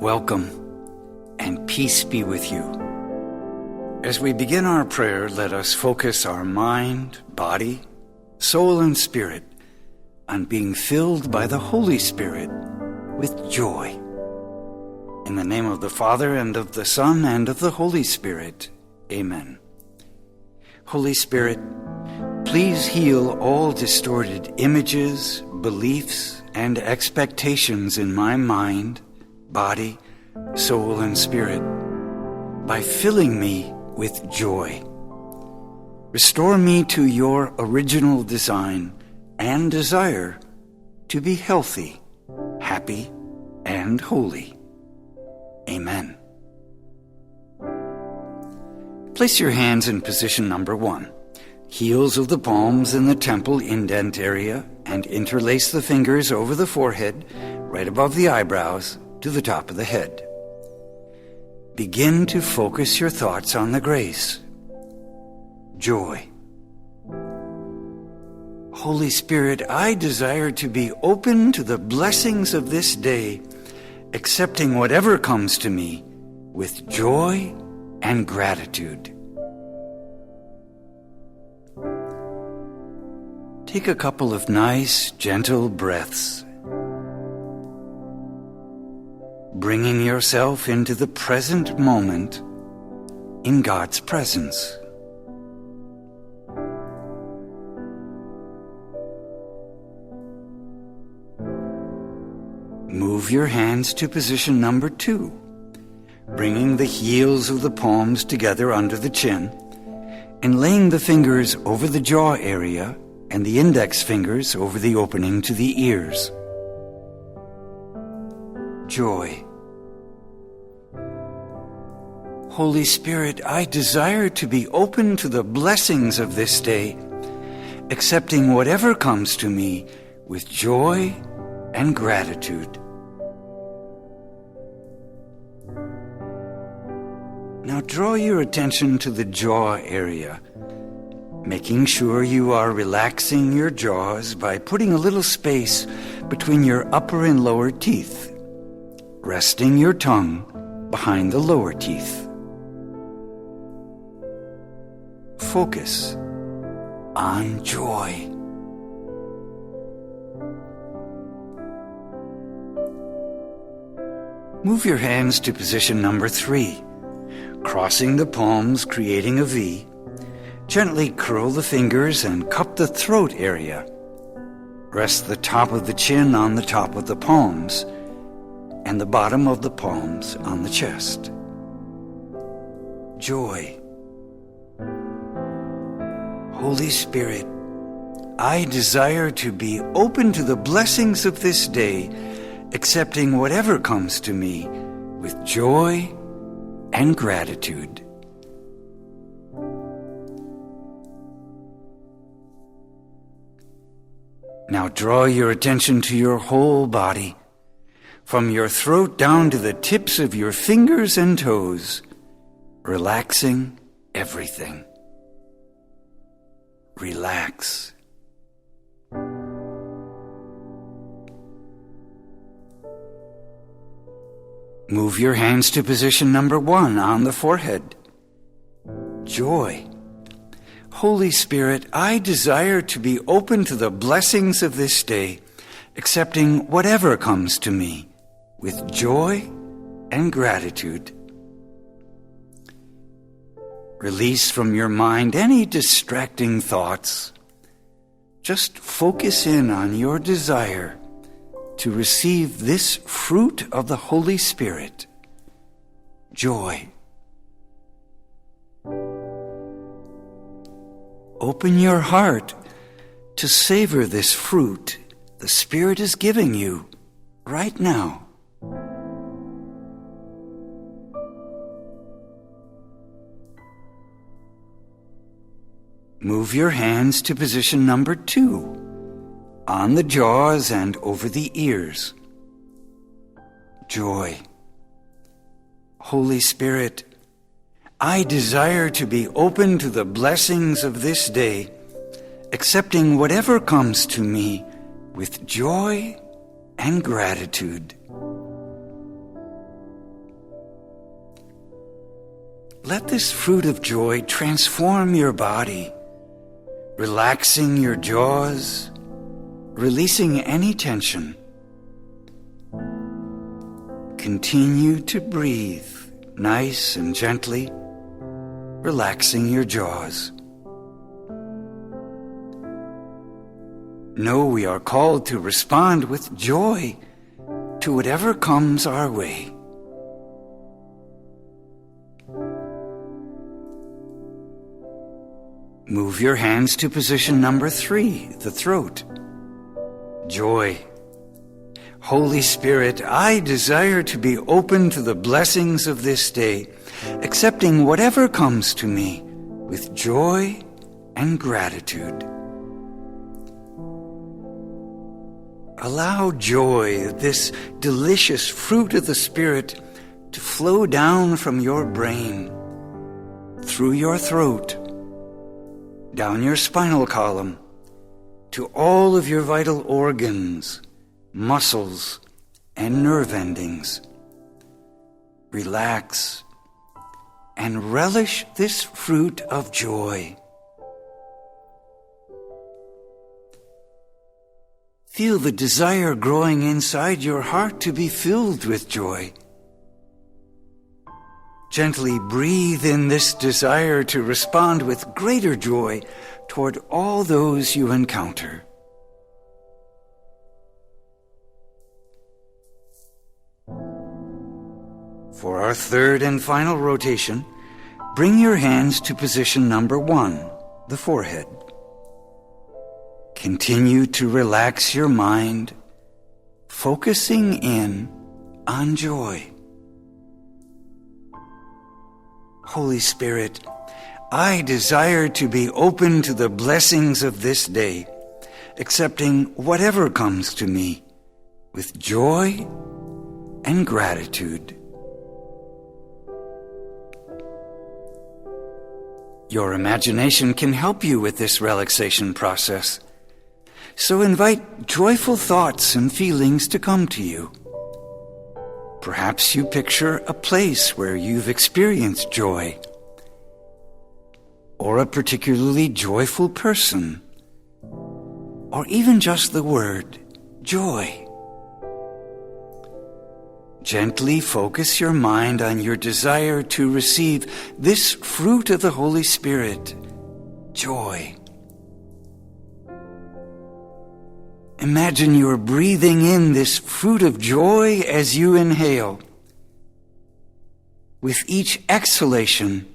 welcome, and peace be with you. As we begin our prayer, let us focus our mind, body, soul, and spirit on being filled by the Holy Spirit with joy. In the name of the Father, and of the Son, and of the Holy Spirit. Amen. Holy Spirit, please heal all distorted images, beliefs, and expectations in my mind, body, soul, and spirit by filling me with joy. Restore me to your original design and desire to be healthy, happy, and holy. Amen. Place your hands in position number 1. Heels of the palms in the temple indent area, and interlace the fingers over the forehead, right above the eyebrows, to the top of the head. Begin to focus your thoughts on the grace. Joy. Holy Spirit, I desire to be open to the blessings of this day, accepting whatever comes to me with joy and gratitude. Take a couple of nice, gentle breaths, bringing yourself into the present moment in God's presence. Move your hands to position number 2, bringing the heels of the palms together under the chin and laying the fingers over the jaw area and the index fingers over the opening to the ears. Joy. Holy Spirit, I desire to be open to the blessings of this day, accepting whatever comes to me with joy and gratitude. Now draw your attention to the jaw area, making sure you are relaxing your jaws by putting a little space between your upper and lower teeth, resting your tongue behind the lower teeth. Focus on joy. Move your hands to position number 3, crossing the palms, creating a V. Gently curl the fingers and cup the throat area. Rest the top of the chin on the top of the palms and the bottom of the palms on the chest. Joy. Holy Spirit, I desire to be open to the blessings of this day, accepting whatever comes to me with joy and gratitude. Now draw your attention to your whole body, from your throat down to the tips of your fingers and toes, relaxing everything. Relax. Move your hands to position number 1 on the forehead. Joy. Holy Spirit, I desire to be open to the blessings of this day, accepting whatever comes to me with joy and gratitude. Release from your mind any distracting thoughts. Just focus in on your desire to receive this fruit of the Holy Spirit, joy. Open your heart to savor this fruit the Spirit is giving you right now. Move your hands to position number 2, on the jaws and over the ears. Joy. Holy Spirit, I desire to be open to the blessings of this day, accepting whatever comes to me with joy and gratitude. let this fruit of joy transform your body, relaxing your jaws, releasing any tension. Continue to breathe nice and gently, relaxing your jaws. Know we are called to respond with joy to whatever comes our way. Move your hands to position number 3, the throat. Joy. Holy Spirit, I desire to be open to the blessings of this day, accepting whatever comes to me with joy and gratitude. Allow joy, this delicious fruit of the Spirit, to flow down from your brain, through your throat, down your spinal column, to all of your vital organs, muscles, and nerve endings. Relax and relish this fruit of joy. Feel the desire growing inside your heart to be filled with joy. Gently breathe in this desire to respond with greater joy toward all those you encounter. For our third and final rotation, bring your hands to position number 1, the forehead. Continue to relax your mind, focusing in on joy. Holy Spirit, I desire to be open to the blessings of this day, accepting whatever comes to me with joy and gratitude. Your imagination can help you with this relaxation process. So invite joyful thoughts and feelings to come to you. Perhaps you picture a place where you've experienced joy, or a particularly joyful person, or even just the word joy. Gently focus your mind on your desire to receive this fruit of the Holy Spirit, joy. Imagine you're breathing in this fruit of joy as you inhale. With each exhalation,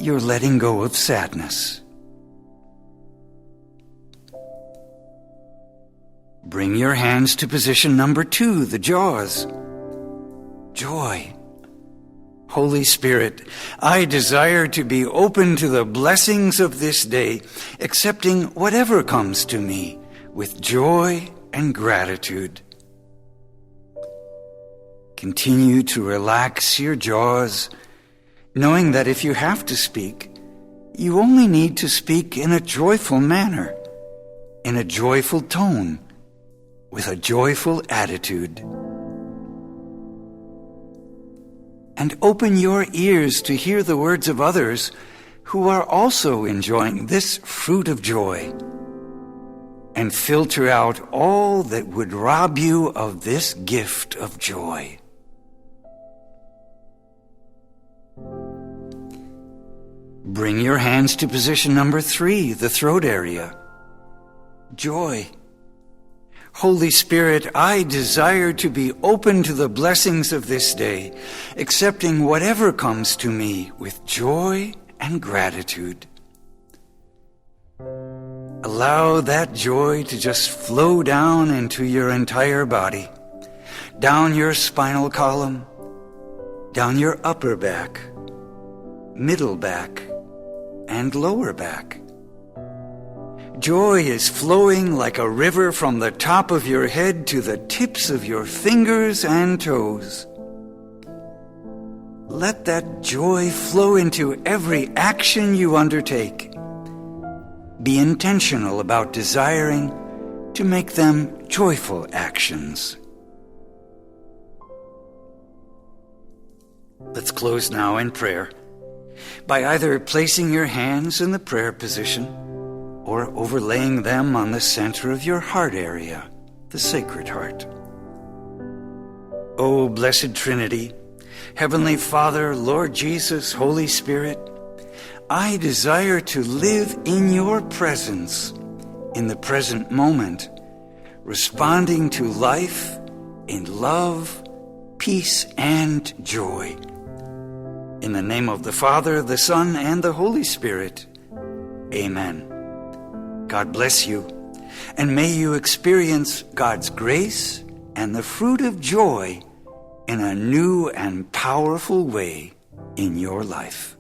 you're letting go of sadness. Bring your hands to position number 2, the jaws. Joy. Holy Spirit, I desire to be open to the blessings of this day, accepting whatever comes to me with joy and gratitude. Continue to relax your jaws, knowing that if you have to speak, you only need to speak in a joyful manner, in a joyful tone, with a joyful attitude. And open your ears to hear the words of others who are also enjoying this fruit of joy, and filter out all that would rob you of this gift of joy. Bring your hands to position number 3, the throat area. Joy. Holy Spirit, I desire to be open to the blessings of this day, accepting whatever comes to me with joy and gratitude. Allow that joy to just flow down into your entire body, down your spinal column, down your upper back, middle back, and lower back. Joy is flowing like a river from the top of your head to the tips of your fingers and toes. Let that joy flow into every action you undertake. Be intentional about desiring to make them joyful actions. Let's close now in prayer. by either placing your hands in the prayer position or overlaying them on the center of your heart area, the Sacred Heart. O Blessed Trinity, Heavenly Father, Lord Jesus, Holy Spirit, I desire to live in your presence in the present moment, responding to life in love, peace, and joy. In the name of the Father, the Son, and the Holy Spirit. Amen. God bless you, and may you experience God's grace and the fruit of joy in a new and powerful way in your life.